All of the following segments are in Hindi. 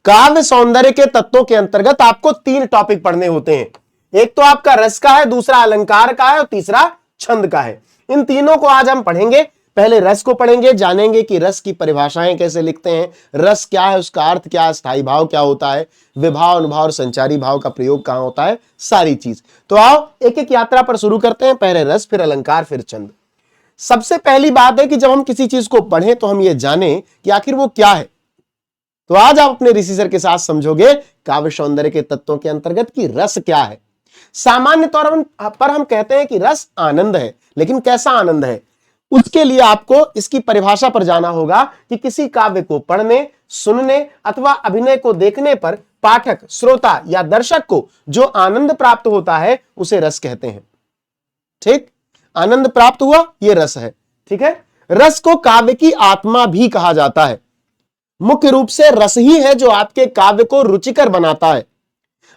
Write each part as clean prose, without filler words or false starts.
काव्य सौंदर्य के तत्वों के अंतर्गत आपको 3 टॉपिक पढ़ने होते हैं। एक तो आपका रस का है, दूसरा अलंकार का है और तीसरा छंद का है। इन तीनों को आज हम पढ़ेंगे। पहले रस को पढ़ेंगे, जानेंगे कि रस की परिभाषाएं कैसे लिखते हैं, रस क्या है, उसका अर्थ क्या है, स्थायी भाव क्या होता है, विभाव, अनुभाव और संचारी भाव का प्रयोग कहां होता है, सारी चीज। तो आओ एक एक यात्रा पर शुरू करते हैं। पहले रस, फिर अलंकार, फिर छंद। सबसे पहली बात है कि जब हम किसी चीज को पढ़ें तो हम ये जाने कि आखिर वो क्या है। तो आज आप अपने ऋषि सर के साथ समझोगे काव्य सौंदर्य के तत्वों के अंतर्गत कि रस क्या है। सामान्य तौर पर हम कहते हैं कि रस आनंद है, लेकिन कैसा आनंद है, उसके लिए आपको इसकी परिभाषा पर जाना होगा कि किसी काव्य को पढ़ने, सुनने अथवा अभिनय को देखने पर पाठक, श्रोता या दर्शक को जो आनंद प्राप्त होता है उसे रस कहते हैं। ठीक, आनंद प्राप्त हुआ, यह रस है। ठीक है, रस को काव्य की आत्मा भी कहा जाता है। मुख्य रूप से रस ही है जो आपके काव्य को रुचिकर बनाता है।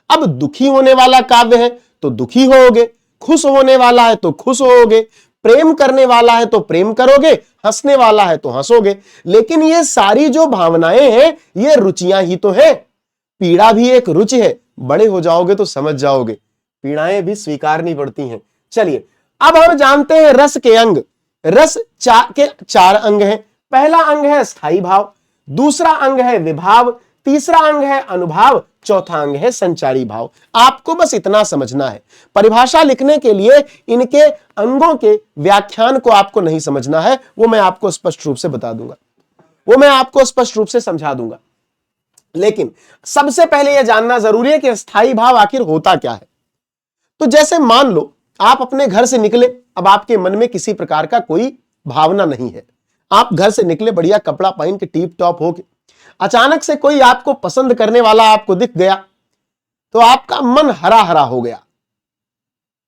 अब दुखी होने वाला काव्य है तो दुखी होगे, खुश होने वाला है तो खुश होगे, प्रेम करने वाला है तो प्रेम करोगे, हंसने वाला है तो हंसोगे। लेकिन ये सारी जो भावनाएं हैं ये रुचियां ही तो है। पीड़ा भी एक रुचि है, बड़े हो जाओगे तो समझ जाओगे, पीड़ाएं भी स्वीकारनी पड़ती हैं। चलिए अब हम जानते हैं रस के अंग। रस के 4 अंग हैं। पहला अंग है स्थायी भाव, दूसरा अंग है विभाव, तीसरा अंग है अनुभाव, चौथा अंग है संचारी भाव। आपको बस इतना समझना है। परिभाषा लिखने के लिए इनके अंगों के व्याख्यान को आपको नहीं समझना है, वो मैं आपको स्पष्ट रूप से बता दूंगा, वो मैं आपको स्पष्ट रूप से समझा दूंगा। लेकिन सबसे पहले यह जानना जरूरी है कि स्थायी भाव आखिर होता क्या है। तो जैसे मान लो आप अपने घर से निकले, अब आपके मन में किसी प्रकार का कोई भावना नहीं है, आप घर से निकले बढ़िया कपड़ा पहन के टीप टॉप होके, अचानक से कोई आपको पसंद करने वाला आपको दिख गया तो आपका मन हरा हरा हो गया।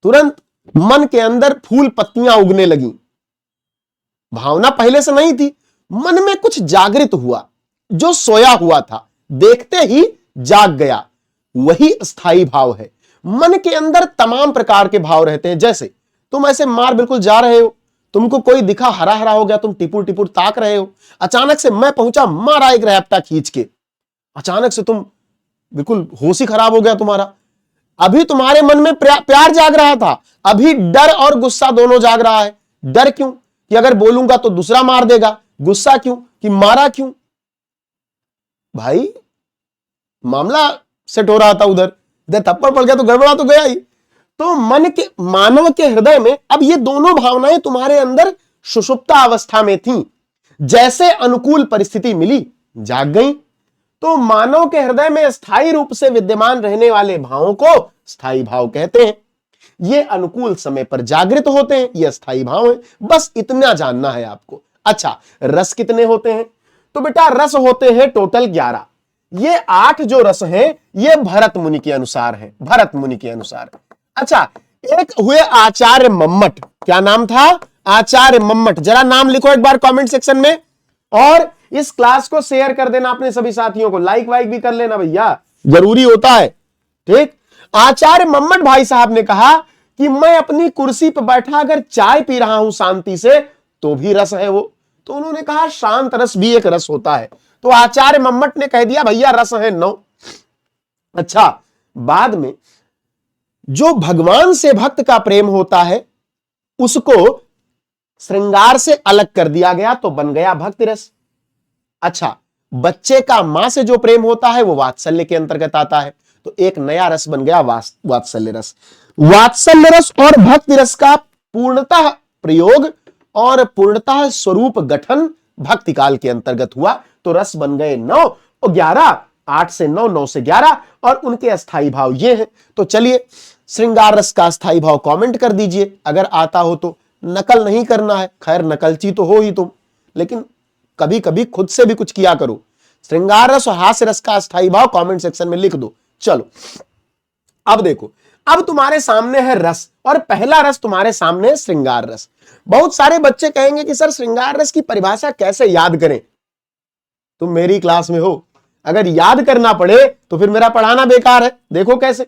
तुरंत मन के अंदर फूल पत्तियां उगने लगी। भावना पहले से नहीं थी, मन में कुछ जागृत हुआ, जो सोया हुआ था देखते ही जाग गया, वही स्थायी भाव है। मन के अंदर तमाम प्रकार के भाव रहते हैं। जैसे तुम ऐसे मार बिल्कुल जा रहे हो, तुमको कोई दिखा, हरा हरा हो गया, तुम टिपुर टिपुर ताक रहे हो, अचानक से मैं पहुंचा, मारा एक रैप्टा खींच के, अचानक से तुम बिल्कुल होश ही खराब हो गया तुम्हारा। अभी तुम्हारे मन में प्यार जाग रहा था, अभी डर और गुस्सा दोनों जाग रहा है। डर क्यों कि अगर बोलूंगा तो दूसरा मार देगा, गुस्सा क्यों कि मारा क्यों। भाई मामला सेट हो रहा था, उधर थप्पड़ पड़ गया तो गड़बड़ा तो गया ही। तो मन के, मानव के हृदय में अब ये दोनों भावनाएं तुम्हारे अंदर सुषुप्ता अवस्था में थीं। जैसे अनुकूल परिस्थिति मिली, जाग गई। तो मानव के हृदय में स्थायी रूप से विद्यमान रहने वाले भावों को स्थायी भाव कहते हैं। ये अनुकूल समय पर जागृत होते हैं, ये स्थायी भाव है। बस इतना जानना है आपको। अच्छा, रस कितने होते हैं? तो बेटा रस होते हैं टोटल 11। ये 8 जो रस हैं ये भरत मुनि के अनुसार है, भरत मुनि के अनुसार। अच्छा, एक हुए आचार्य मम्मट। क्या नाम था? आचार्य मम्मट। जरा नाम लिखो एक बार कमेंट सेक्शन में, और इस क्लास को शेयर कर देना अपने सभी साथियों को, लाइक वाइक भी कर लेना भैया, जरूरी होता है। ठीक, आचार्य मम्मट भाई साहब ने कहा कि मैं अपनी कुर्सी पर बैठा अगर चाय पी रहा हूं शांति से तो भी रस है वो। तो उन्होंने कहा शांत रस भी एक रस होता है। तो आचार्य मम्मट ने कह दिया भैया रस है 9। अच्छा, बाद में जो भगवान से भक्त का प्रेम होता है उसको श्रृंगार से अलग कर दिया गया तो बन गया भक्ति रस। अच्छा, बच्चे का मां से जो प्रेम होता है वो वात्सल्य के अंतर्गत आता है, तो एक नया रस बन गया वात्सल्य रस। वात्सल्य रस और भक्ति रस का पूर्णतः प्रयोग और पूर्णतः स्वरूप गठन भक्ति काल के अंतर्गत हुआ, तो रस बन गए 9 और 11, 8 से 9, 9 से 11, और उनके अस्थाई भाव ये हैं। तो चलिए श्रृंगार रस का अस्थाई भाव कमेंट कर दीजिए अगर आता हो तो, नकल नहीं करना है, खैर नकलची तो हो ही तुम, लेकिन कभी कभी खुद से भी कुछ किया करो। श्रृंगार रस और हास्य रस का अस्थाई भाव कमेंट सेक्शन में लिख दो। चलो अब देखो, अब तुम्हारे सामने है रस और पहला रस तुम्हारे सामने है श्रृंगार रस। बहुत सारे बच्चे कहेंगे कि सर श्रृंगार रस की परिभाषा कैसे याद करें? तुम मेरी क्लास में हो, अगर याद करना पड़े तो फिर मेरा पढ़ाना बेकार है। देखो कैसे,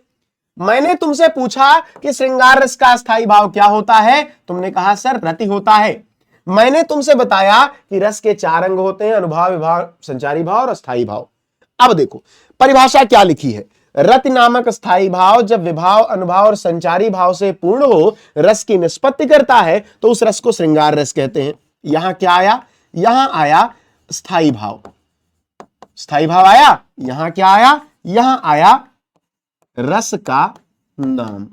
मैंने तुमसे पूछा कि श्रृंगार रस का अस्थाई भाव क्या होता है, तुमने कहा सर रति होता है। मैंने तुमसे बताया कि रस के 4 अंग होते हैं, अनुभाव, विभाव, संचारी भाव और अस्थाई भाव। अब देखो परिभाषा क्या लिखी है। रति नामक स्थायी भाव जब विभाव, अनुभाव और संचारी भाव से पूर्ण हो रस की निष्पत्ति करता है तो उस रस को श्रृंगार रस कहते हैं। यहां क्या आया, यहां आया स्थायी भाव, स्थायी भाव आया। यहां क्या आया, यहां आया रस का नाम,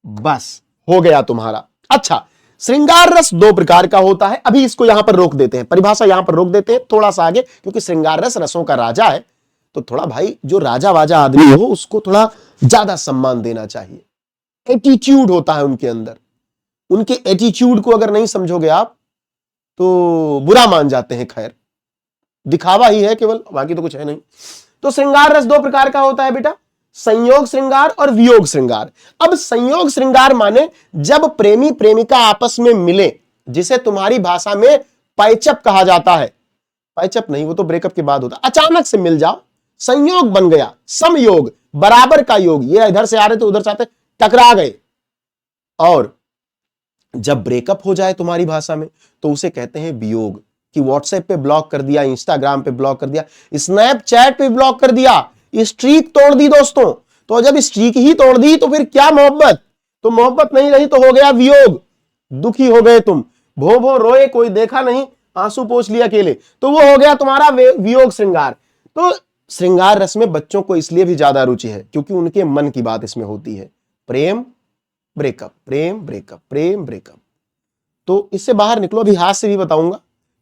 बस हो गया तुम्हारा। अच्छा, श्रृंगार रस दो प्रकार का होता है। अभी इसको यहां पर रोक देते हैं, परिभाषा यहां पर रोक देते हैं थोड़ा सा आगे, क्योंकि श्रृंगार रस रसों का राजा है। तो थोड़ा भाई जो राजा वाजा आदमी हो उसको थोड़ा ज्यादा सम्मान देना चाहिए। एटीट्यूड होता है उनके अंदर, उनके एटीट्यूड को अगर नहीं समझोगे आप तो बुरा मान जाते हैं। खैर दिखावा ही है केवल, बाकी तो कुछ है नहीं। तो श्रृंगार रस दो प्रकार का होता है बेटा, संयोग श्रृंगार और वियोग श्रृंगार। अब संयोग श्रृंगार माने जब प्रेमी प्रेमिका आपस में मिले, जिसे तुम्हारी भाषा में पैचअप कहा जाता है। पैचअप नहीं, वो तो ब्रेकअप के बाद होता है। अचानक से मिल जाओ, संयोग बन गया, समयोग, बराबर का योग, ये इधर से आ रहे थे उधर से आते, टकरा गए। और जब ब्रेकअप हो जाए तुम्हारी भाषा में तो उसे कहते हैं वियोग। कि व्हाट्सएप पे ब्लॉक कर दिया, इंस्टाग्राम पे ब्लॉक कर दिया, स्नैपचैट पे ब्लॉक कर दिया, स्ट्रीक तोड़ दी दोस्तों। तो जब स्ट्रीक ही तोड़ दी तो फिर क्या मोहब्बत, तो मोहब्बत नहीं रही तो हो गया वियोग। दुखी हो गए तुम, भो भो रोए, कोई देखा नहीं, आंसू पोंछ लिया अकेले, तो वो हो गया तुम्हारा वियोग श्रृंगार। तो श्रृंगार रस में बच्चों को इसलिए भी ज्यादा रुचि है क्योंकि उनके मन की बात इसमें होती है। प्रेम ब्रेकअप, प्रेम ब्रेकअप, प्रेम ब्रेकअप। तो इससे बाहर निकलो, अभी हाथ से भी बताऊंगा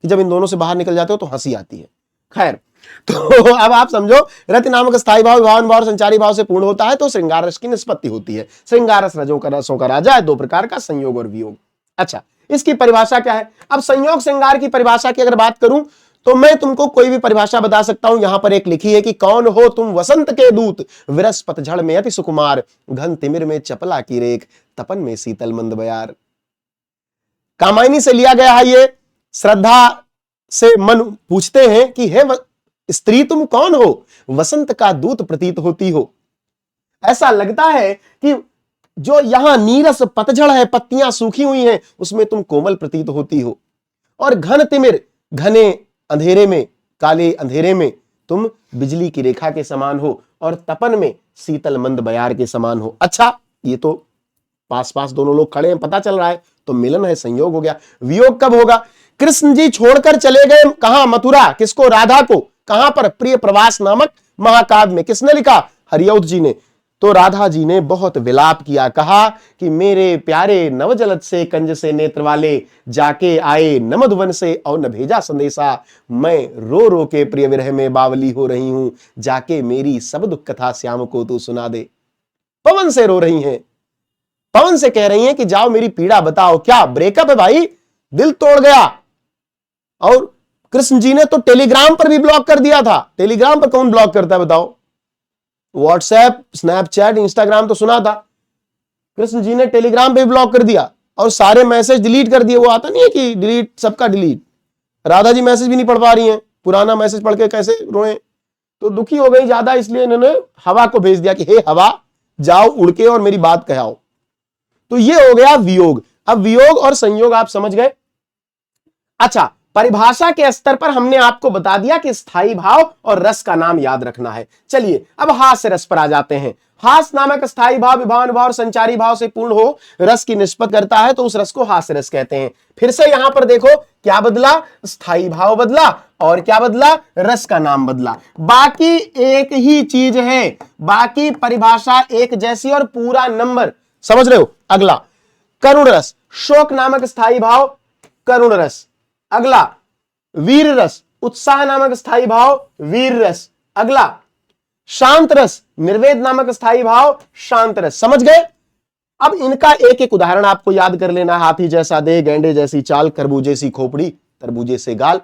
कि जब इन दोनों से बाहर निकल जाते हो तो हंसी आती है। खैर, तो अब आप समझो, रति नामक स्थायी भाव विभाव, अनुभाव और संचारी भाव से पूर्ण होता है तो श्रृंगार रस की निष्पत्ति होती है। श्रृंगार रस रसों का राजा है, दो प्रकार का, संयोग और वियोग। अच्छा, इसकी परिभाषा क्या है। अब संयोग श्रृंगार की परिभाषा की अगर बात करूं तो मैं तुमको कोई भी परिभाषा बता सकता हूं। यहां पर एक लिखी है कि कौन हो तुम वसंत के दूत, विरस पतझड़ में अति सुकुमार, घन तिमिर में चपला की रेख, तपन में शीतल मंद बयार। कामायनी से लिया गया है ये। श्रद्धा से मन पूछते हैं कि हे स्त्री तुम कौन हो, वसंत का दूत प्रतीत होती हो। ऐसा लगता है कि जो यहां नीरस पतझड़ है, पत्तियां सूखी हुई हैं, उसमें तुम कोमल प्रतीत होती हो। और घन तिमिर, घने अंधेरे में, काले अंधेरे में तुम बिजली की रेखा के समान हो, और तपन में शीतल मंद बयार के समान हो। अच्छा, ये तो पास पास दोनों लोग खड़े हैं, पता चल रहा है, तो मिलन है, संयोग हो गया। वियोग कब होगा। कृष्ण जी छोड़कर चले गए कहां, मथुरा, किसको, राधा को। कहां पर, प्रिय प्रवास नामक महाकाव्य में। किसने लिखा, हरिऔध जी ने। तो राधा जी ने बहुत विलाप किया, कहा कि मेरे प्यारे नवजलद से कंज से नेत्र वाले, जाके आए न मधुवन से और न भेजा संदेशा, मैं रो रो के प्रिय विरह में बावली हो रही हूं, जाके मेरी सब दुख कथा श्याम को तू सुना दे। पवन से रो रही हैं, पवन से कह रही हैं कि जाओ मेरी पीड़ा बताओ। क्या ब्रेकअप है भाई, दिल तोड़ गया। और कृष्ण जी ने तो टेलीग्राम पर भी ब्लॉक कर दिया था। टेलीग्राम पर कौन ब्लॉक करता है बताओ। व्हाट्सएप, स्नैपचैट, इंस्टाग्राम तो सुना था, कृष्ण जी ने टेलीग्राम पे भी ब्लॉक कर दिया और सारे मैसेज डिलीट कर दिए। वो आता नहीं है कि डिलीट, सबका डिलीट। राधा जी मैसेज भी नहीं पढ़ पा रही हैं, पुराना मैसेज पढ़ के कैसे रोए। तो दुखी हो गई ज्यादा, इसलिए इन्होंने हवा को भेज दिया कि हे हवा, जाओ उड़ के और मेरी बात कहाओ। तो ये हो गया वियोग। अब वियोग और संयोग आप समझ गए। अच्छा, परिभाषा के स्तर पर हमने आपको बता दिया कि स्थायी भाव और रस का नाम याद रखना है। चलिए अब हास्य रस पर आ जाते हैं। हास्य नामक स्थायी भाव विभाव, अनुभाव और संचारी भाव से पूर्ण हो रस की निष्पत्ति करता है तो उस रस को हास्य रस कहते हैं। फिर से यहां पर देखो क्या बदला, स्थायी भाव बदला और क्या बदला, रस का नाम बदला। बाकी एक ही चीज है, बाकी परिभाषा एक जैसी और पूरा नंबर, समझ रहे हो। अगला करुण रस, शोक नामक स्थायी भाव करुण रस। अगला वीर रस, उत्साह नामक स्थायी भाव वीर रस। अगला शांत रस, निर्वेद नामक स्थायी भाव शांत रस। समझ गए। अब इनका एक एक उदाहरण आपको याद कर लेना। हाथी जैसा देह, गैंडे जैसी चाल, खरबूजे सी खोपड़ी, तरबूजे से गाल।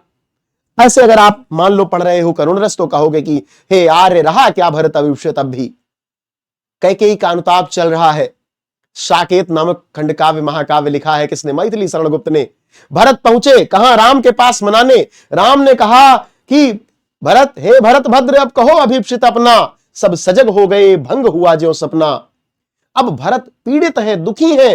ऐसे अगर आप मान लो पढ़ रहे हो करुण रस तो कहोगे कि हे आर्य रहा क्या भरत अविष्यत अब भी, कैकेयी का अनुताप चल रहा है। साकेत नामक खंडकाव्य महाकाव्य लिखा है किसने, मैथिली शरण गुप्त ने। भरत पहुंचे कहां, राम के पास मनाने। राम ने कहा कि भरत, हे भरत भद्र अब कहो अभीप्सित अपना, सब सजग हो गए भंग हुआ जो सपना। अब भरत पीड़ित है, दुखी है,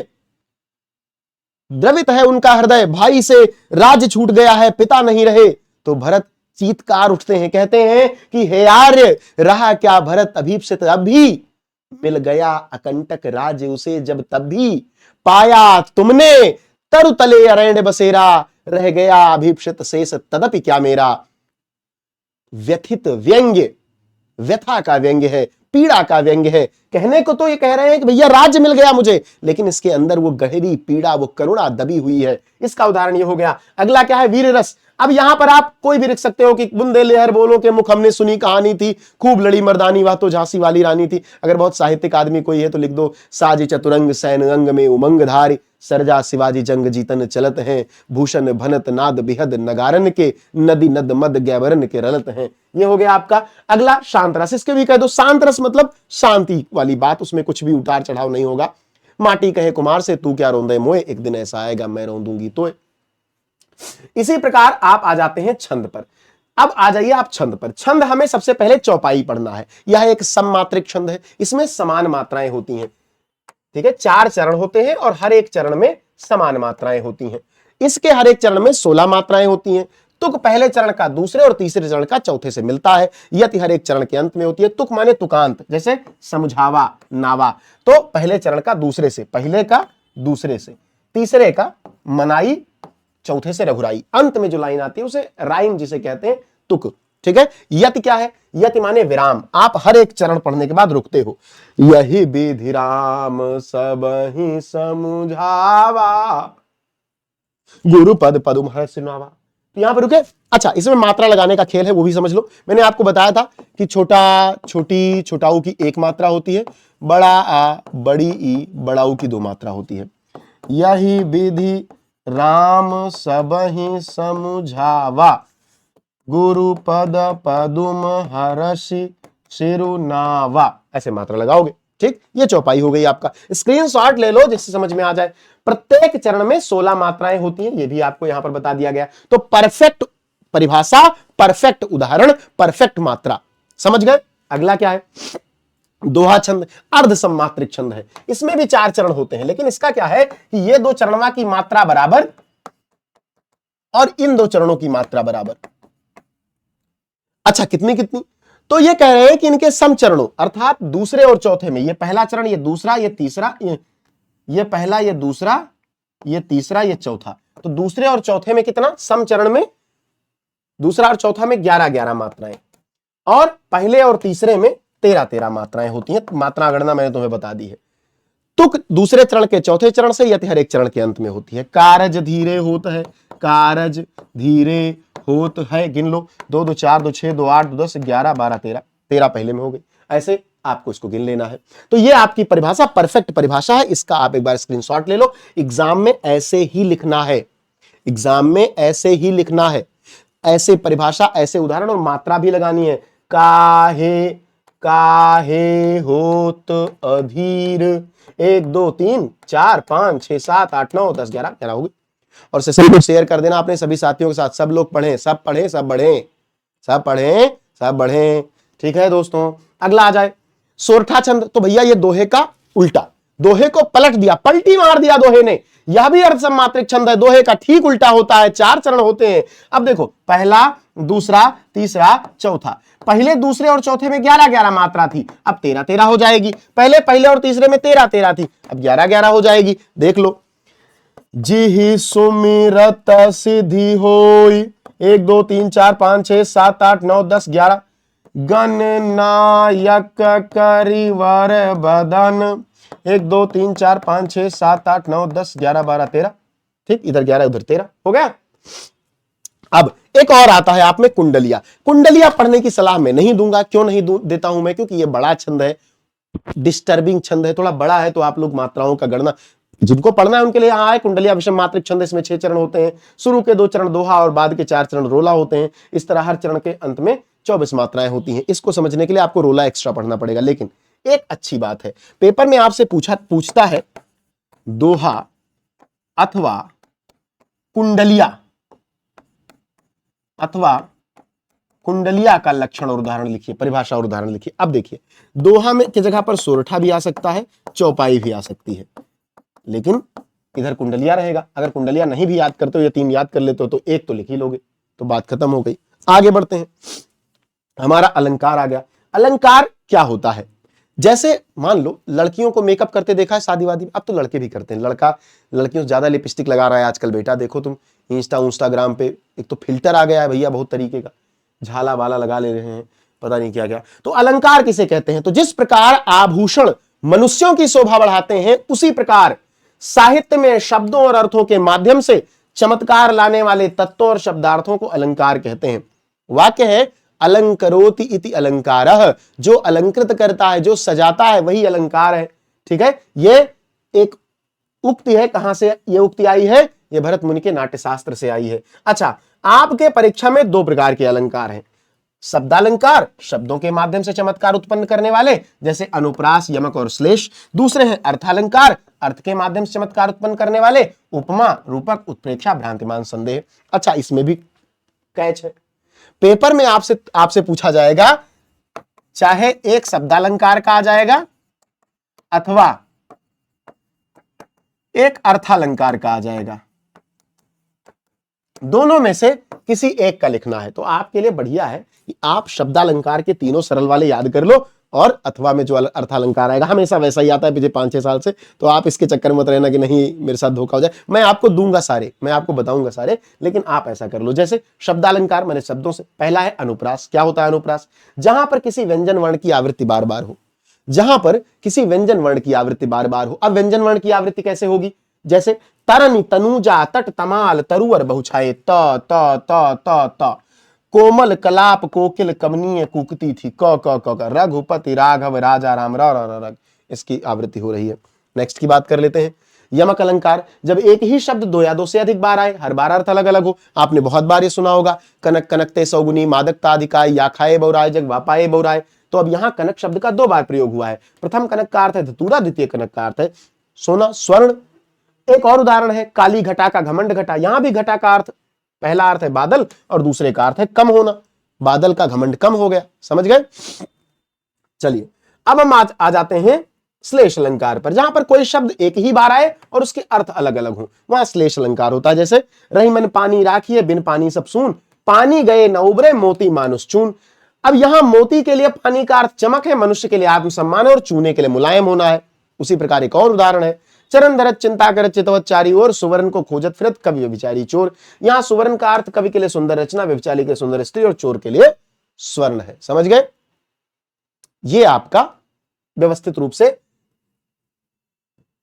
द्रवित है उनका हृदय, भाई से राज्य छूट गया है, पिता नहीं रहे। तो भरत चीत्कार उठते हैं, कहते हैं कि हे आर्य, रहा क्या भरत अभीप्सित, अभी मिल गया अकंटक राज्य उसे जब तब भी, पाया तुमने तरु तले अरण्य बसेरा, रह गया अभीप्सित शेष तदपि क्या मेरा। व्यथित व्यंग्य, व्यथा का व्यंग्य है, पीड़ा का व्यंग्य है। कहने को तो ये कह रहे हैं कि भैया राज्य मिल गया मुझे, लेकिन इसके अंदर वो गहरी पीड़ा, वो करुणा दबी हुई है। इसका उदाहरण ये हो गया। अगला क्या है, वीर रस। अब यहां पर आप कोई भी लिख सकते हो कि बुंदे लहर बोलो के मुख हमने सुनी कहानी थी, खूब लड़ी मर्दानी वह तो झांसी वाली रानी थी। अगर बहुत साहित्यिक आदमी कोई है तो लिख दो, साज चतुरंग सैन अंग में उमंग धारी, सरजा शिवाजी जंग जीतन चलत हैं, भूषण भनत नाद बिहद नगारन के, नदी नद मद गैवरन के रलत हैं। ये हो गया आपका। अगला शांत रस, इसके भी कह दो शांत रस मतलब शांति वाली बात, उसमें कुछ भी उतार चढ़ाव नहीं होगा। माटी कहे कुमार से तू क्या रोंदे मोए, एक दिन ऐसा आएगा मैं रोंदूंगी तोए। इसी प्रकार आप आ जाते हैं छंद पर। अब आ जाइए आप छंद पर। छंद हमें सबसे पहले चौपाई पढ़ना है। यह एक सममात्रिक छंद है, इसमें समान मात्राएं होती हैं। ठीक है, 4 चरण होते हैं और हर एक चरण में समान मात्राएं होती हैं। इसके हर एक चरण में 16 मात्राएं होती हैं। तुक पहले चरण का दूसरे और तीसरे चरण का चौथे से मिलता है। यति हर एक चरण के अंत में होती है। तुक माने तुकांत, जैसे समझावा, नावा, तो पहले चरण का दूसरे से, पहले का दूसरे से, तीसरे का मनाई, चौथे से रघुराई, अंत में जो लाइन आती है उसे राइम जिसे कहते हैं तुक। ठीक है, यति क्या है, यति माने विराम। आप हर एक चरण पढ़ने के बाद रुकते हो। यही विधि राम सब ही समझावा, गुरु पद पदुम हर सिनावा। तो यहां पर रुके। अच्छा, इसमें मात्रा लगाने का खेल है, वो भी समझ लो। मैंने आपको बताया था कि छोटा छोटी छोटाऊ की 1 मात्रा होती है, बड़ा आ बड़ी ई बड़ाऊ की 2 मात्रा होती है। यही विधि राम सब ही समझावा, गुरु पद पदुम हर्षि सिरुनावा, ऐसे मात्रा लगाओगे। ठीक, ये चौपाई हो गई आपका। स्क्रीनशॉट ले लो जिससे समझ में आ जाए। प्रत्येक चरण में 16 मात्राएं होती हैं, ये भी आपको यहां पर बता दिया गया। तो परफेक्ट परिभाषा, परफेक्ट उदाहरण, परफेक्ट मात्रा, समझ गए। अगला क्या है, दोहा छंद, अर्ध सम्मात्रिक छंद है। इसमें भी 4 चरण होते हैं, लेकिन इसका क्या है कि ये 2 चरणों की मात्रा बराबर और इन 2 चरणों की मात्रा बराबर। अच्छा, कितनी कितनी, तो ये कह रहे हैं कि इनके सम चरणों, अर्थात दूसरे और चौथे में, ये पहला चरण, ये दूसरा, ये तीसरा, ये पहला, ये दूसरा, ये तीसरा, ये चौथा, तो दूसरे और चौथे में कितना, सम चरण में दूसरा और चौथा में 11-11 मात्राएं, और पहले और तीसरे में 13-13 मात्राएं होती हैं। मात्रा गणना मैंने तुम्हें बता दी है। तुक दूसरे चरण के चौथे चरण से, यति हर एक चरण के अंत में होती है। कारज धीरे होत है, कारज धीरे होत है, गिन लो, 2 2 4 2 6 2 8 2 10 11 12 13, 13 पहले में हो गई। ऐसे आपको इसको गिन लेना है। तो ये आपकी परिभाषा परफेक्ट परिभाषा है। इसका आप एक बार स्क्रीनशॉट ले लो। एग्जाम में ऐसे ही लिखना है, एग्जाम में ऐसे ही लिखना है, ऐसे परिभाषा, ऐसे उदाहरण, और मात्रा भी लगानी है। काहे काहे होत अधीर, 1 2 3 4 5 6 7 8 9 10 11 होगी। और सेशन को शेयर कर देना अपने सभी साथियों के साथ। सब लोग पढ़ें, सब पढ़ें, सब बढ़ें, सब पढ़ें, सब बढ़ें। ठीक है दोस्तों, अगला आ जाए सोरठा छंद। तो भैया ये दोहे का उल्टा, दोहे को पलट दिया, पलटी मार दिया दोहे ने। यह भी अर्ध सम्मात्रिक छंद है, दोहे का ठीक उल्टा होता है। 4 चरण होते हैं। अब देखो, पहला, दूसरा, तीसरा, चौथा। पहले, दूसरे और चौथे में 11-11 मात्रा थी, अब 13-13 हो जाएगी। पहले और तीसरे में 13-13 थी, अब 11-11 हो जाएगी। देख लो, जिहि सुमिरत सिद्धि होई, 1 2 3 4 5 6 7 8 9 10 11, गणनायक करिवर बदन, 1 2 3 4 5 6 7 8 9 10 11 12 13। ठीक, इधर 11 उधर 13 हो गया। अब एक और आता है आप में कुंडलिया। कुंडलिया पढ़ने की सलाह मैं नहीं दूंगा। क्यों नहीं देता हूं मैं, क्योंकि ये बड़ा छंद है, डिस्टर्बिंग छंद है, थोड़ा बड़ा है, तो आप लोग मात्राओं का गणना जिनको पढ़ना है उनके लिए यहां है कुंडलिया विषम मात्रिक छंद। इसमें 6 चरण होते हैं। शुरू के 2 चरण दोहा और बाद के 4 चरण रोला होते हैं। इस तरह हर चरण के अंत में 24 मात्राएं होती हैं। इसको समझने के लिए आपको रोला एक्स्ट्रा पढ़ना पड़ेगा। लेकिन एक अच्छी बात है, पेपर में आपसे पूछता है दोहा अथवा कुंडलिया का लक्षण और उदाहरण लिखिए, परिभाषा और उदाहरण लिखिए। अब देखिए, दोहा में की जगह पर सोरठा भी आ सकता है, चौपाई भी आ सकती है, लेकिन इधर कुंडलिया रहेगा। अगर कुंडलिया नहीं भी याद करते हो या 3 याद कर लेते हो तो 1 तो लिख ही लोगे, तो बात खत्म हो गई। आगे बढ़ते हैं, हमारा अलंकार आ गया। अलंकार क्या होता है? जैसे मान लो लड़कियों को मेकअप करते देखा है शादी वादी में, अब तो लड़के भी करते हैं, लड़का लड़कियों से ज्यादा लिपस्टिक लगा रहा है आजकल बेटा, देखो तुम इंस्टाग्राम पे एक तो फिल्टर आ गया है भैया बहुत तरीके का, झाला वाला लगा ले रहे हैं, पता नहीं क्या क्या। तो अलंकार किसे कहते हैं? तो जिस प्रकार आभूषण मनुष्यों की शोभा बढ़ाते हैं, उसी प्रकार साहित्य में शब्दों और अर्थों के माध्यम से चमत्कार लाने वाले तत्वों और शब्दार्थों को अलंकार कहते हैं। वाक्य है अलंकरोति इति अलंकारः, जो अलंकृत करता है, जो सजाता है, वही अलंकार है। ठीक है, ये एक उक्ति है। कहां से ये उक्ति आई है? ये भरत मुनि के नाट्यशास्त्र से आई है। अच्छा, आपके परीक्षा में दो प्रकार के अलंकार हैं, शब्दालंकार, शब्दों के माध्यम से चमत्कार उत्पन्न करने वाले, जैसे अनुप्रास, यमक और श्लेष। दूसरे हैं अर्थालंकार, अर्थ के माध्यम से चमत्कार उत्पन्न करने वाले, उपमा, रूपक, उत्प्रेक्षा, भ्रांतिमान, संदेह। अच्छा, इसमें भी कैच है, पेपर में आपसे पूछा जाएगा, चाहे एक शब्दालंकार का आ जाएगा अथवा एक अर्थालंकार का आ जाएगा, दोनों में से किसी एक का लिखना है। तो आपके लिए बढ़िया है कि आप शब्दालंकार के तीनों सरल वाले याद कर लो, और अथवा में जो अर्थालंकार आएगा हमेशा वैसा ही आता है पिछले 5-6 साल से, तो आप इसके चक्कर में मत रहना कि नहीं मेरे साथ धोखा हो जाए। मैं आपको दूंगा सारे, मैं आपको बताऊंगा सारे, लेकिन आप ऐसा कर लो। जैसे शब्दालंकार मैंने शब्दों से, पहला है अनुप्रास। क्या होता है अनुप्रास? जहां पर किसी व्यंजन वर्ण की आवृत्ति बार बार हो, जहां पर किसी व्यंजन वर्ण की आवृत्ति बार बार हो। अब व्यंजन वर्ण की आवृत्ति कैसे होगी? जैसे तरन, तनुजा, तट, तमाल, तरुअर, बहुछाये, त त त त त, कोमल, कलाप, कोकिल, कमनीय, कुकती थी, क क क क, रघुपति, राघव, राजा राम, र र र, इसकी आवृत्ति हो रही है। नेक्स्ट की बात कर लेते हैं, यमक अलंकार। जब एक ही शब्द दो या दो से अधिक बार आए, हर बार अर्थ अलग अलग हो। आपने बहुत बार ये सुना होगा, कनक कनकते सौगुनी, मादकता अधिकाय, या खाए बहुराय, जग वापाए बहुराय। तो अब यहां कनक शब्द का 2 बार प्रयोग हुआ है। प्रथम कनक का अर्थ है धतूरा, द्वितीय कनक का अर्थ है सोना, स्वर्ण। एक और उदाहरण है काली घटा का घमंड घटा। यहां भी घटा का अर्थ, पहला अर्थ है बादल और दूसरे का अर्थ है कम होना, बादल का घमंड कम हो गया। समझ गए? चलिए अब हम आ जाते हैं श्लेष अलंकार पर। जहां पर कोई शब्द एक ही बार आए और उसके अर्थ अलग अलग हो, वहां श्लेष अलंकार होता है। जैसे रही मन पानी राखिए, बिन पानी सब सून, पानी गए न उबरे, मोती मानुष चून। अब यहां मोती के लिए पानी का अर्थ चमक है, मनुष्य के लिए आत्मसम्मान है, और चूने के लिए मुलायम होना है। उसी प्रकार एक और उदाहरण है, चरण धरत चिंता करत चितवत चारी ओर, सुवर्ण को खोजत फिरत कवि व्यभिचारी चोर। यहां सुवर्ण का अर्थ कवि के लिए सुंदर रचना, व्यभिचारी के लिए सुंदर स्त्री, और चोर के लिए स्वर्ण है। समझ गए? ये आपका व्यवस्थित रूप से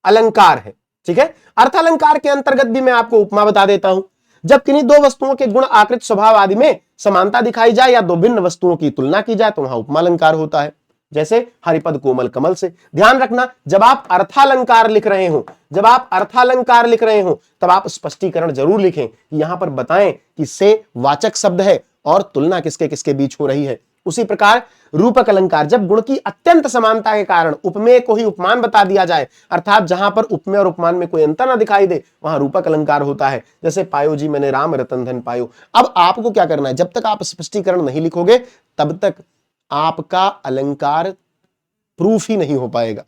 अलंकार है। ठीक है, अर्थालंकार के अंतर्गत भी मैं आपको उपमा बता देता हूं। जब किन्हीं दो वस्तुओं के गुण, आकृति, स्वभाव आदि में समानता दिखाई जाए या दो भिन्न वस्तुओं की तुलना की जाए तो वहां उपमा अलंकार होता है। जैसे हरिपद कोमल कमल से। ध्यान रखना, जब आप अर्थालंकार लिख रहे हो, जब आप अर्थालंकार लिख रहे हो, तब आप स्पष्टीकरण जरूर लिखें कि यहां पर बताएं कि से वाचक शब्द है और तुलना किसके किसके बीच हो रही है। उसी प्रकार रूपक अलंकार, जब गुण की अत्यंत समानता के कारण उपमेय को ही उपमान बता दिया जाए, अर्थात जहां पर उपमेय और उपमान में कोई अंतर ना दिखाई दे, वहां रूपक अलंकार होता है। जैसे पायो जी मैंने राम रतन धन पायो। अब आपको क्या करना है, जब तक आप स्पष्टीकरण नहीं लिखोगे तब तक आपका अलंकार प्रूफ ही नहीं हो पाएगा।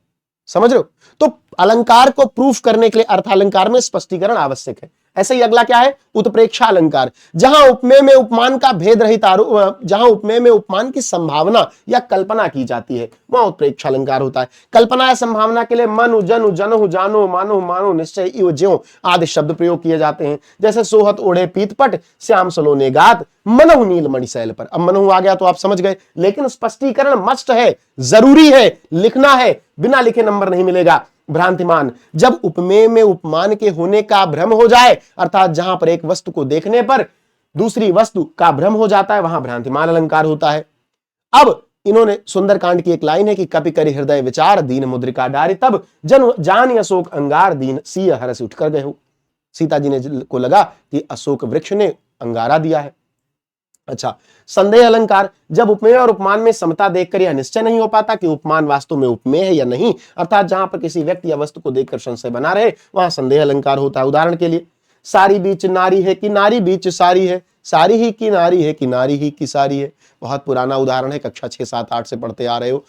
समझ रहे हो? तो अलंकार को प्रूफ करने के लिए अर्थालंकार में स्पष्टीकरण आवश्यक है। ऐसे ही अगला क्या है, उत्प्रेक्षा अलंकार। जहां उपमेय में उपमान का भेद रहित आरोप, जहां उपमेय में उपमान की संभावना या कल्पना की जाती है, वहां उत्प्रेक्षा अलंकार होता है। कल्पना या संभावना के लिए मनु, जनु, जनहु, जानो, मानो, मानो, निश्चय, इव, ज्यों आदि शब्द प्रयोग किए जाते हैं। जैसे सोहत ओढ़े पीतपट, श्याम सलोने गात, मनहु नील मणिशैल पर। अब मनहु आ गया तो आप समझ गए, लेकिन स्पष्टीकरण मस्ट है, जरूरी है, लिखना है, बिना लिखे नंबर नहीं मिलेगा। भ्रांतिमान, जब उपमेय में उपमान के होने का भ्रम हो जाए, अर्थात जहां पर एक वस्तु को देखने पर दूसरी वस्तु का भ्रम हो जाता है, वहां भ्रांतिमान अलंकार होता है। अब इन्होंने सुंदरकांड की एक लाइन है कि कपि करि हृदय विचार, दीन मुद्रिका डारि, तब जन जान अशोक अंगार, दीन सिय हरस उठ कर गए हो। सीता जी ने को लगा कि अशोक वृक्ष ने अंगारा दिया है। अच्छा, संदेह अलंकार, जब उपमेय और उपमान में समता देखकर यह निश्चय नहीं हो पाता कि उपमान वास्तव में उपमेय है या नहीं, अर्थात जहां पर किसी व्यक्ति या वस्तु को देखकर संशय बना रहे, वहां संदेह अलंकार होता है। उदाहरण के लिए, सारी बीच नारी है कि नारी बीच सारी है, सारी ही की नारी है कि नारी ही की सारी है। बहुत पुराना उदाहरण है, कक्षा 6, 7, 8 से पढ़ते आ रहे हो।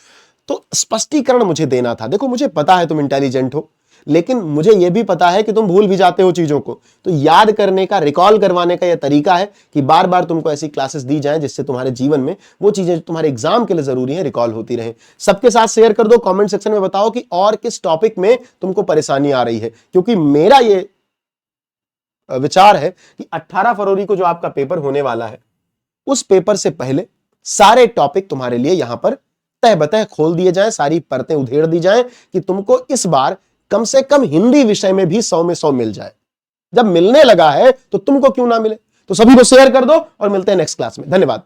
तो स्पष्टीकरण मुझे देना था। देखो मुझे पता है तुम इंटेलिजेंट हो, लेकिन मुझे यह भी पता है कि तुम भूल भी जाते हो चीजों को। तो याद करने का, रिकॉल करवाने का यह तरीका है कि बार बार तुमको ऐसी क्लासेस दी जाएं जिससे तुम्हारे जीवन में वो चीजें जो तुम्हारे एग्जाम के लिए जरूरी है रिकॉल होती रहे। सबके साथ शेयर कर दो, कमेंट सेक्शन में बताओ कि और किस टॉपिक में तुमको परेशानी आ रही है, क्योंकि मेरा ये विचार है कि 18 फरवरी को जो आपका पेपर होने वाला है उस पेपर से पहले सारे टॉपिक तुम्हारे लिए यहां पर तह बतह खोल दिए जाएं, सारी परतें उधेड़ दी जाएं कि तुमको इस बार कम से कम हिंदी विषय में भी 100 में 100 मिल जाए। जब मिलने लगा है तो तुमको क्यों ना मिले। तो सभी को शेयर कर दो और मिलते हैं नेक्स्ट क्लास में। धन्यवाद।